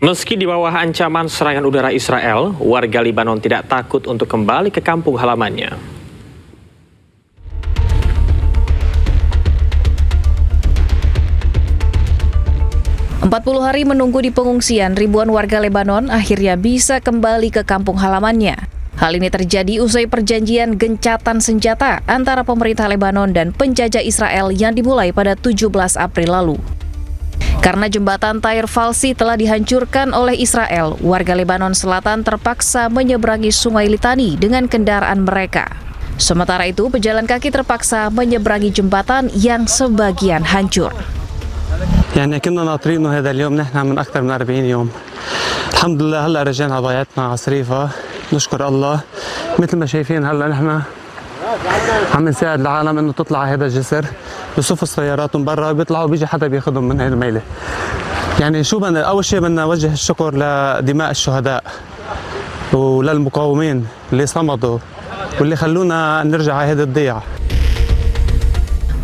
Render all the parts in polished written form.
Meski di bawah ancaman serangan udara Israel, warga Lebanon tidak takut untuk kembali ke kampung halamannya. Empat 40 hari menunggu di pengungsian, ribuan warga Lebanon akhirnya bisa kembali ke kampung halamannya. Hal ini terjadi usai perjanjian gencatan senjata antara pemerintah Lebanon dan penjajah Israel yang dimulai pada 17 April lalu. Karena jembatan Tair Falsi telah dihancurkan oleh Israel, warga Lebanon Selatan terpaksa menyeberangi Sungai Litani dengan kendaraan mereka. Sementara itu, pejalan kaki terpaksa menyeberangi jembatan yang sebagian hancur. يعني كنا ناطرينه هذا اليوم نحن من أكثر من 40 يوم. الحمد لله هلا رجعنا ضيعتنا عصريفة، نشكر الله. مثل ما شايفين هلا نحن عم نساعد العالم إنه تطلع هذا الجسر بصفوا سياراتهم برا، بيطلعوا بيجي حدا بياخذهم من هاي الميلة. يعني شو بدنا أول شيء بدنا نوجه الشكر لدماء الشهداء وللمقاومين اللي صمدوا واللي خلونا نرجع على هذا الضيعة.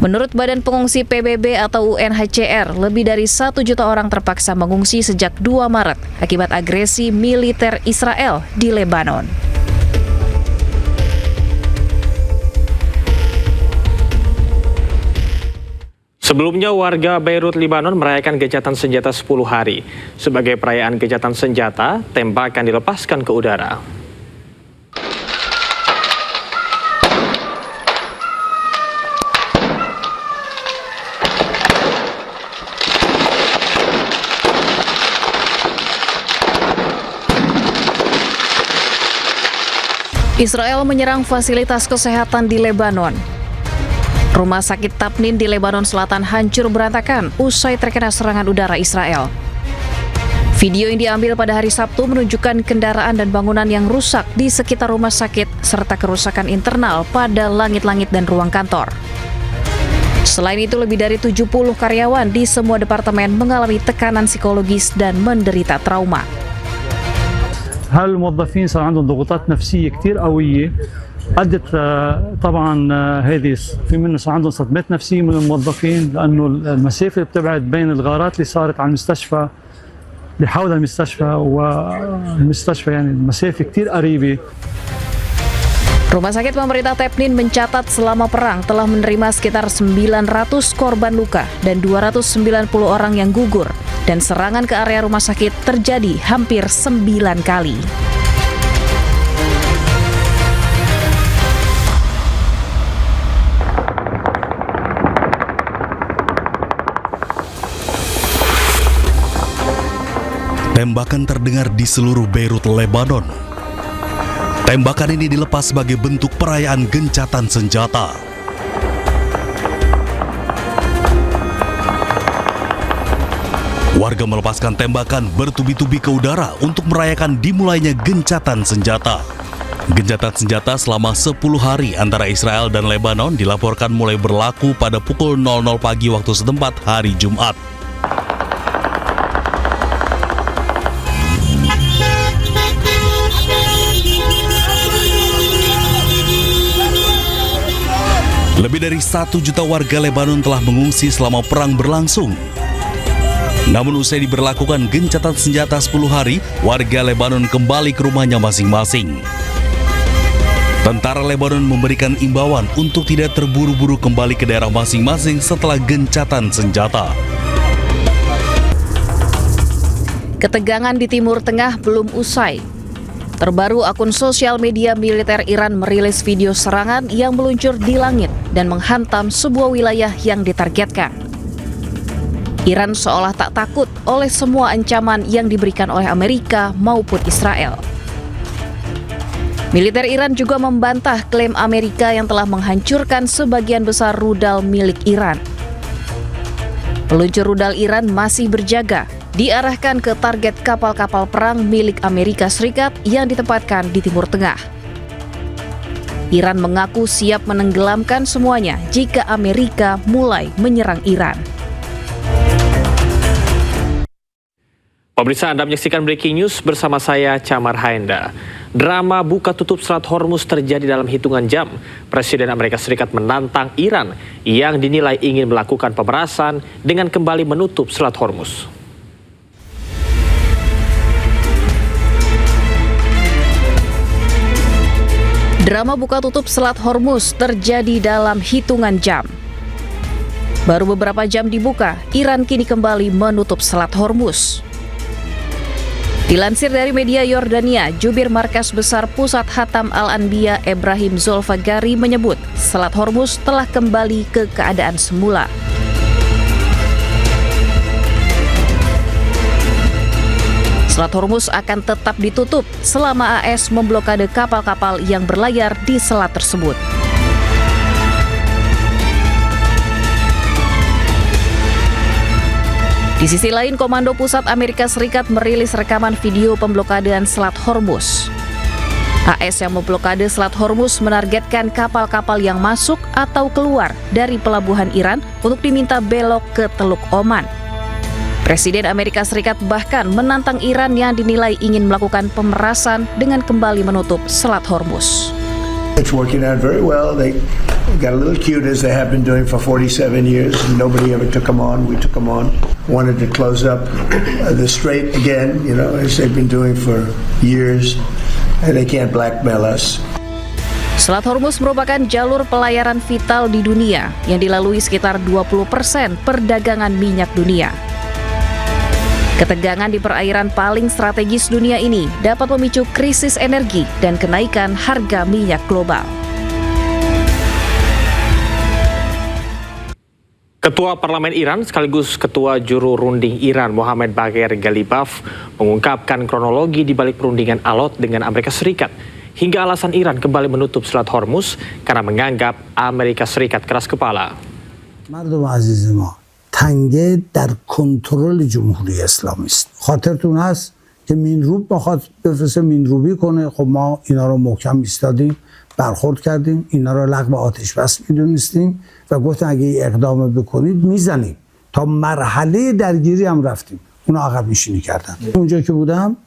Menurut Badan Pengungsi PBB atau UNHCR, lebih dari 1 juta orang terpaksa mengungsi sejak 2 Maret akibat agresi militer Israel di Lebanon. Sebelumnya, warga Beirut, Lebanon merayakan gencatan senjata 10 hari. Sebagai perayaan gencatan senjata, tembakan dilepaskan ke udara. Israel menyerang fasilitas kesehatan di Lebanon. Rumah sakit Tabnin di Lebanon Selatan hancur berantakan usai terkena serangan udara Israel. Video yang diambil pada hari Sabtu menunjukkan kendaraan dan bangunan yang rusak di sekitar rumah sakit serta kerusakan internal pada langit-langit dan ruang kantor. Selain itu, lebih dari 70 karyawan di semua departemen mengalami tekanan psikologis dan menderita trauma. هالموظفين صار عندهم ضغوطات نفسية كتير قوية أدت طبعا هذه في منهم صار عندهم صدمات نفسية من الموظفين لأنه المسافة اللي بتبعد بين الغارات اللي صارت على المستشفى اللي حول المستشفى والمستشفى يعني المسافة كتير قريبة. Rumah sakit pemerintah Tabnin mencatat selama perang telah menerima sekitar 900 korban luka dan 290 orang yang gugur, dan serangan ke area rumah sakit terjadi hampir 9 kali. Tembakan terdengar di seluruh Beirut, Lebanon. Tembakan ini dilepas sebagai bentuk perayaan gencatan senjata. Warga melepaskan tembakan bertubi-tubi ke udara untuk merayakan dimulainya gencatan senjata. Gencatan senjata selama 10 hari antara Israel dan Lebanon dilaporkan mulai berlaku pada pukul 00 pagi waktu setempat hari Jumat. Lebih dari 1 juta warga Lebanon telah mengungsi selama perang berlangsung. Namun usai diberlakukan gencatan senjata 10 hari, warga Lebanon kembali ke rumahnya masing-masing. Tentara Lebanon memberikan imbauan untuk tidak terburu-buru kembali ke daerah masing-masing setelah gencatan senjata. Ketegangan di Timur Tengah belum usai. Terbaru, akun sosial media militer Iran merilis video serangan yang meluncur di langit dan menghantam sebuah wilayah yang ditargetkan. Iran seolah tak takut oleh semua ancaman yang diberikan oleh Amerika maupun Israel. Militer Iran juga membantah klaim Amerika yang telah menghancurkan sebagian besar rudal milik Iran. Peluncur rudal Iran masih berjaga, diarahkan ke target kapal-kapal perang milik Amerika Serikat yang ditempatkan di Timur Tengah. Iran mengaku siap menenggelamkan semuanya jika Amerika mulai menyerang Iran. Pemirsa, Anda menyaksikan Breaking News bersama saya, Camar Haenda. Drama buka tutup Selat Hormuz terjadi dalam hitungan jam. Presiden Amerika Serikat menantang Iran yang dinilai ingin melakukan pemerasan dengan kembali menutup Selat Hormuz. Drama buka tutup Selat Hormuz terjadi dalam hitungan jam. Baru beberapa jam dibuka, Iran kini kembali menutup Selat Hormuz. Dilansir dari media Yordania, jubir Markas Besar Pusat Hatam Al-Anbiya Ibrahim Zolfagari menyebut Selat Hormuz telah kembali ke keadaan semula. Selat Hormuz akan tetap ditutup selama AS memblokade kapal-kapal yang berlayar di selat tersebut. Di sisi lain, Komando Pusat Amerika Serikat merilis rekaman video pemblokadean Selat Hormuz. AS yang memblokade Selat Hormuz menargetkan kapal-kapal yang masuk atau keluar dari pelabuhan Iran untuk diminta belok ke Teluk Oman. Presiden Amerika Serikat bahkan menantang Iran yang dinilai ingin melakukan pemerasan dengan kembali menutup Selat Hormuz. It's working out very well. They got a little cute as they have been doing for 47 years. Nobody ever took them on. We took them on. Wanted to close up the strait again, as they've been doing for years. And they can't blackmail us. Selat Hormuz merupakan jalur pelayaran vital di dunia yang dilalui sekitar 20% perdagangan minyak dunia. Ketegangan di perairan paling strategis dunia ini dapat memicu krisis energi dan kenaikan harga minyak global. Ketua Parlemen Iran sekaligus Ketua Juru Runding Iran Mohammad Bagher Ghalibaf mengungkapkan kronologi di balik perundingan alot dengan Amerika Serikat hingga alasan Iran kembali menutup Selat Hormuz karena menganggap Amerika Serikat keras kepala. مردم عزیز ما تنگه در کنترل جمهوری اسلامی است. خاطرتون هست که مینروب میخواد بفرسته مینروبی کنه. خب ما اینا رو محکم ایستادیم، برخورد کردیم، اینا رو لغو آتش بس میدونستیم و گفتن اگه این اقدام بکنید میزنیم. تا مرحله درگیری هم رفتیم. اونا عقب نشینی کردن. اونجا که بودم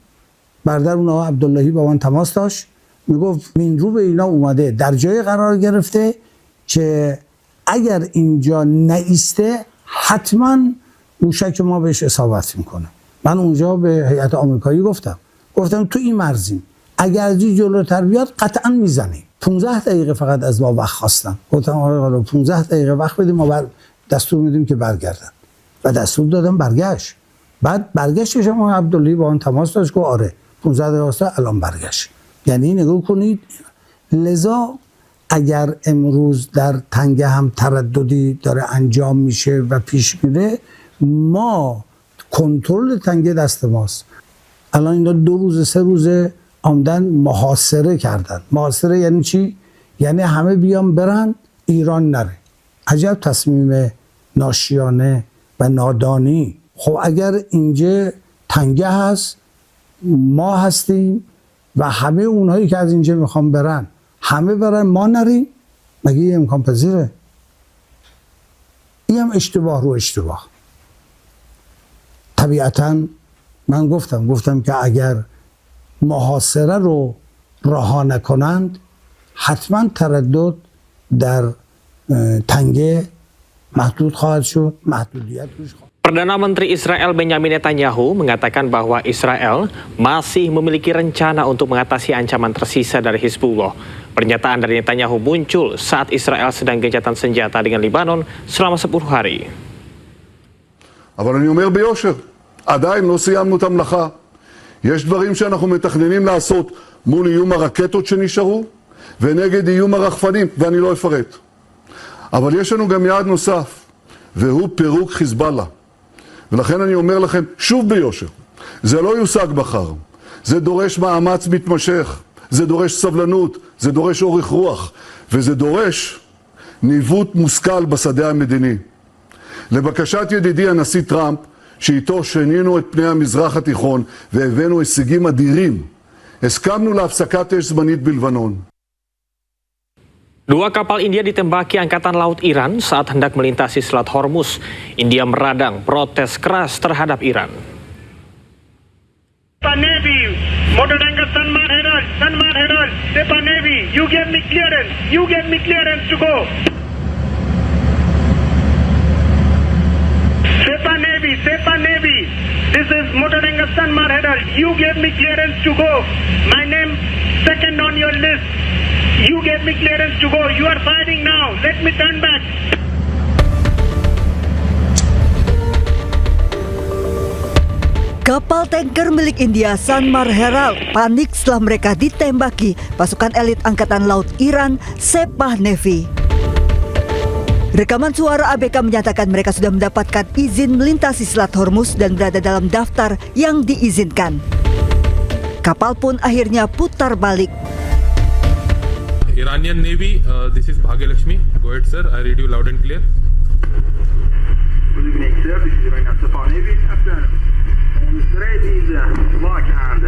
برادر اون آقا عبداللهی با من تماس داشت، میگفت مینروب اینا اومده در جای قرار گرفته که اگر اینجا نایسته حتما موشک ما بهش اصابت میکنه. من اونجا به هیئت آمریکایی گفتم تو این مرزیم، اگر از این جلوتر بیاد قطعا میزنیم. 15 دقیقه فقط از ما وقت خواستن. گفتم آقا 15 دقیقه وقت بدیم، ما دستور میدیم که برگردن و دستور دادم برگشت. بعد برگشتش هم عبداللهی با اون تماس داشت که آره 15 دقیقه است الان برگشت. یعنی نگاه کنید، لذا اگر امروز در تنگه هم ترددی داره انجام میشه و پیش میره، ما کنترل تنگه دست ماست. الان اینا 2 روز 3 روز آمدن محاصره کردن. محاصره یعنی چی؟ یعنی همه بیان برن، ایران نره. عجب تصمیم ناشیانه و نادانی. خب اگر اینجا تنگه هست، ما هستیم و همه اونهایی که از اینجا میخوان برن همه برن، ما نریم، مگه یه امکان پذیره؟ این هم اشتباه رو اشتباه. طبیعتا من گفتم که اگر محاصره رو رها نکنند حتما تردد در تنگه محدود خواهد شد، محدودیت روش خواهد. Perdana Menteri Israel Benjamin Netanyahu mengatakan bahwa Israel masih memiliki rencana untuk mengatasi ancaman tersisa dari Hizbullah. Pernyataan dari Netanyahu muncul saat Israel sedang gencatan senjata dengan Lebanon selama 10 hari. אבל אני אומר ביושר, עדיין לא סיימנו את המלאכה. יש דברים שאנחנו מתכננים לעשות מול איום הרקטות שנשארו ונגד איום הרחפנים, ואני לא אפרט. אבל יש לנו גם יעד נוסף, והוא פירוק חיזבאללה. ולכן אני אומר לכם שוב ביושר, זה לא יושג מחר. זה דורש מאמץ מתמשך, זה דורש סבלנות, זה דורש אורך רוח, וזה דורש ניווט מושכל בשדה המדיני. לבקשת ידידי הנשיא טראמפ, שאיתו שנינו את פני המזרח התיכון והבאנו הישגים אדירים, הסכמנו להפסקת אש זמנית בלבנון. 2 kapal India ditembaki Angkatan Laut Iran saat hendak melintasi Selat Hormuz. India meradang protes keras terhadap Iran. Navy, motor tanker Sanmar Herald, Sepa Navy, you gave me clearance to go. Sepa Navy, this is motor tanker Sanmar Herald, you gave me clearance to go. My name second on your list. You gave me clearance to go. You are fighting now. Let me turn back. Kapal tanker milik India Sanmar Herald panik setelah mereka ditembaki pasukan elit Angkatan Laut Iran Sepah Navy. Rekaman suara ABK menyatakan mereka sudah mendapatkan izin melintasi Selat Hormuz dan berada dalam daftar yang diizinkan. Kapal pun akhirnya putar balik. Iranian Navy, this is Bhagyalakshmi. Go ahead, sir. I read you loud and clear. Good evening, sir. This is Iranian Sepah Navy. After the strait is blocked and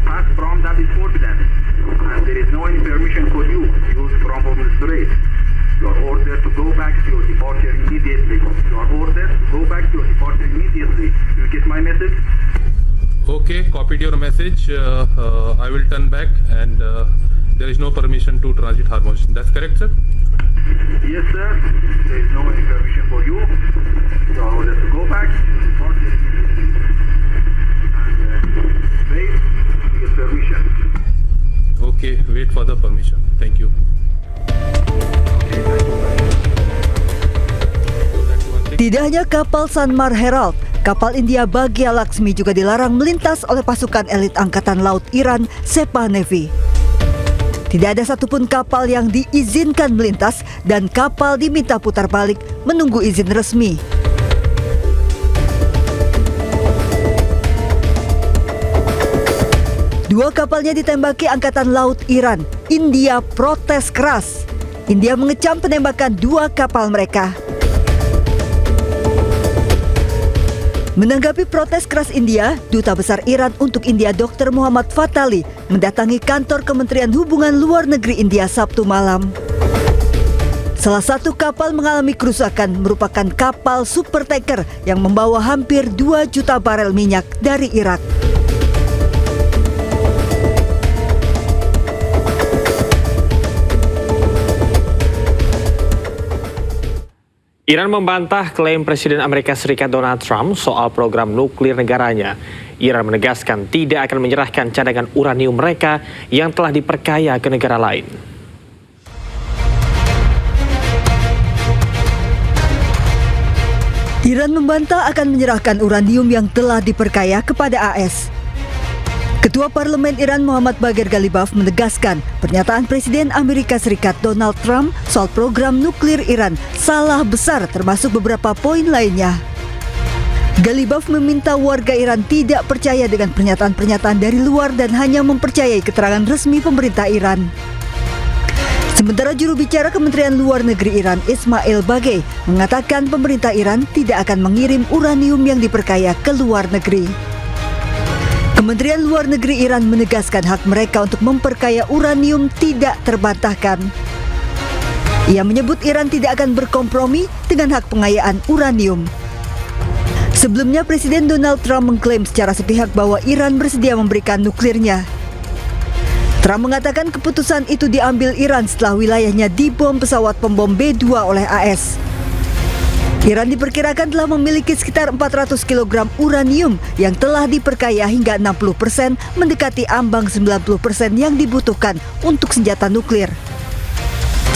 pass from that is forbidden, and there is no any permission for you to use from the strait. You are ordered to go back to your departure immediately. You are ordered to go back to your departure immediately. You get my message? Okay, copied your message. I will turn back and there is no permission to transit Hormuz. That's correct, sir? Yes, sir. There is no any permission for you. You are ordered to go back to your departure immediately. And wait to get permission. Okay, wait for the permission. Thank you. Tidak hanya kapal Sanmar Herald, kapal India Bhagyalakshmi juga dilarang melintas oleh pasukan elit Angkatan Laut Iran Sepah Navy. Tidak ada satupun kapal yang diizinkan melintas dan kapal diminta putar balik menunggu izin resmi. Dua kapalnya ditembaki Angkatan Laut Iran. India protes keras. India mengecam penembakan dua kapal mereka. Menanggapi protes keras India, Duta Besar Iran untuk India Dr. Muhammad Fatali mendatangi kantor Kementerian Hubungan Luar Negeri India Sabtu malam. Salah satu kapal mengalami kerusakan merupakan kapal supertanker yang membawa hampir 2 juta barel minyak dari Irak. Iran membantah klaim Presiden Amerika Serikat Donald Trump soal program nuklir negaranya. Iran menegaskan tidak akan menyerahkan cadangan uranium mereka yang telah diperkaya ke negara lain. Iran membantah akan menyerahkan uranium yang telah diperkaya kepada AS. Ketua Parlemen Iran Muhammad Bagher Ghalibaf menegaskan pernyataan Presiden Amerika Serikat Donald Trump soal program nuklir Iran salah besar termasuk beberapa poin lainnya. Ghalibaf meminta warga Iran tidak percaya dengan pernyataan-pernyataan dari luar dan hanya mempercayai keterangan resmi pemerintah Iran. Sementara juru bicara Kementerian Luar Negeri Iran Ismail Baghaei mengatakan pemerintah Iran tidak akan mengirim uranium yang diperkaya ke luar negeri. Kementerian Luar Negeri Iran menegaskan hak mereka untuk memperkaya uranium tidak terbantahkan. Ia menyebut Iran tidak akan berkompromi dengan hak pengayaan uranium. Sebelumnya Presiden Donald Trump mengklaim secara sepihak bahwa Iran bersedia memberikan nuklirnya. Trump mengatakan keputusan itu diambil Iran setelah wilayahnya dibom pesawat pembom B-2 oleh AS. Iran diperkirakan telah memiliki sekitar 400 kg uranium yang telah diperkaya hingga 60%, mendekati ambang 90% yang dibutuhkan untuk senjata nuklir.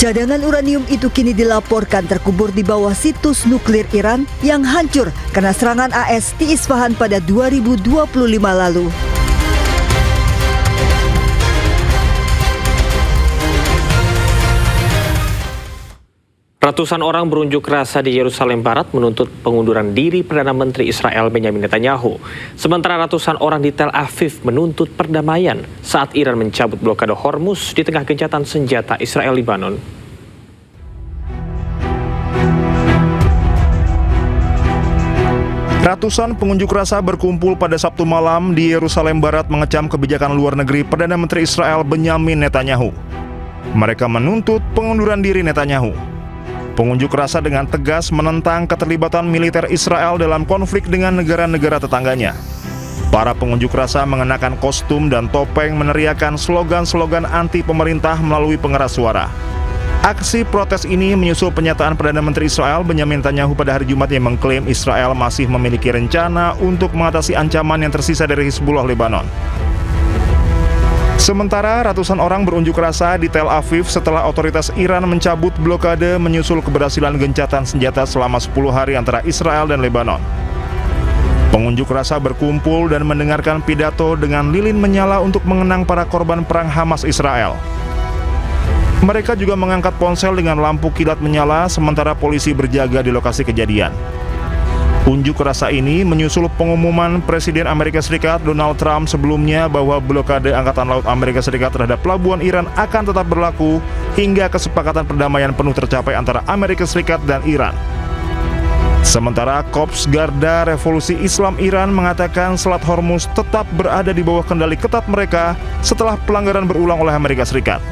Cadangan uranium itu kini dilaporkan terkubur di bawah situs nuklir Iran yang hancur karena serangan AS di Isfahan pada 2025 lalu. Ratusan orang berunjuk rasa di Yerusalem Barat menuntut pengunduran diri Perdana Menteri Israel Benjamin Netanyahu. Sementara ratusan orang di Tel Aviv menuntut perdamaian saat Iran mencabut blokade Hormuz di tengah gencatan senjata Israel-Libanon. Ratusan pengunjuk rasa berkumpul pada Sabtu malam di Yerusalem Barat mengecam kebijakan luar negeri Perdana Menteri Israel Benjamin Netanyahu. Mereka menuntut pengunduran diri Netanyahu. Pengunjuk rasa dengan tegas menentang keterlibatan militer Israel dalam konflik dengan negara-negara tetangganya. Para pengunjuk rasa mengenakan kostum dan topeng meneriakan slogan-slogan anti pemerintah melalui pengeras suara. Aksi protes ini menyusul pernyataan Perdana Menteri Israel Benjamin Netanyahu pada hari Jumat yang mengklaim Israel masih memiliki rencana untuk mengatasi ancaman yang tersisa dari Hizbullah Lebanon. Sementara ratusan orang berunjuk rasa di Tel Aviv setelah otoritas Iran mencabut blokade menyusul keberhasilan gencatan senjata selama 10 hari antara Israel dan Lebanon. Pengunjuk rasa berkumpul dan mendengarkan pidato dengan lilin menyala untuk mengenang para korban perang Hamas Israel. Mereka juga mengangkat ponsel dengan lampu kilat menyala sementara polisi berjaga di lokasi kejadian. Unjuk rasa ini menyusul pengumuman Presiden Amerika Serikat Donald Trump sebelumnya bahwa blokade Angkatan Laut Amerika Serikat terhadap pelabuhan Iran akan tetap berlaku hingga kesepakatan perdamaian penuh tercapai antara Amerika Serikat dan Iran. Sementara Korps Garda Revolusi Islam Iran mengatakan Selat Hormuz tetap berada di bawah kendali ketat mereka setelah pelanggaran berulang oleh Amerika Serikat.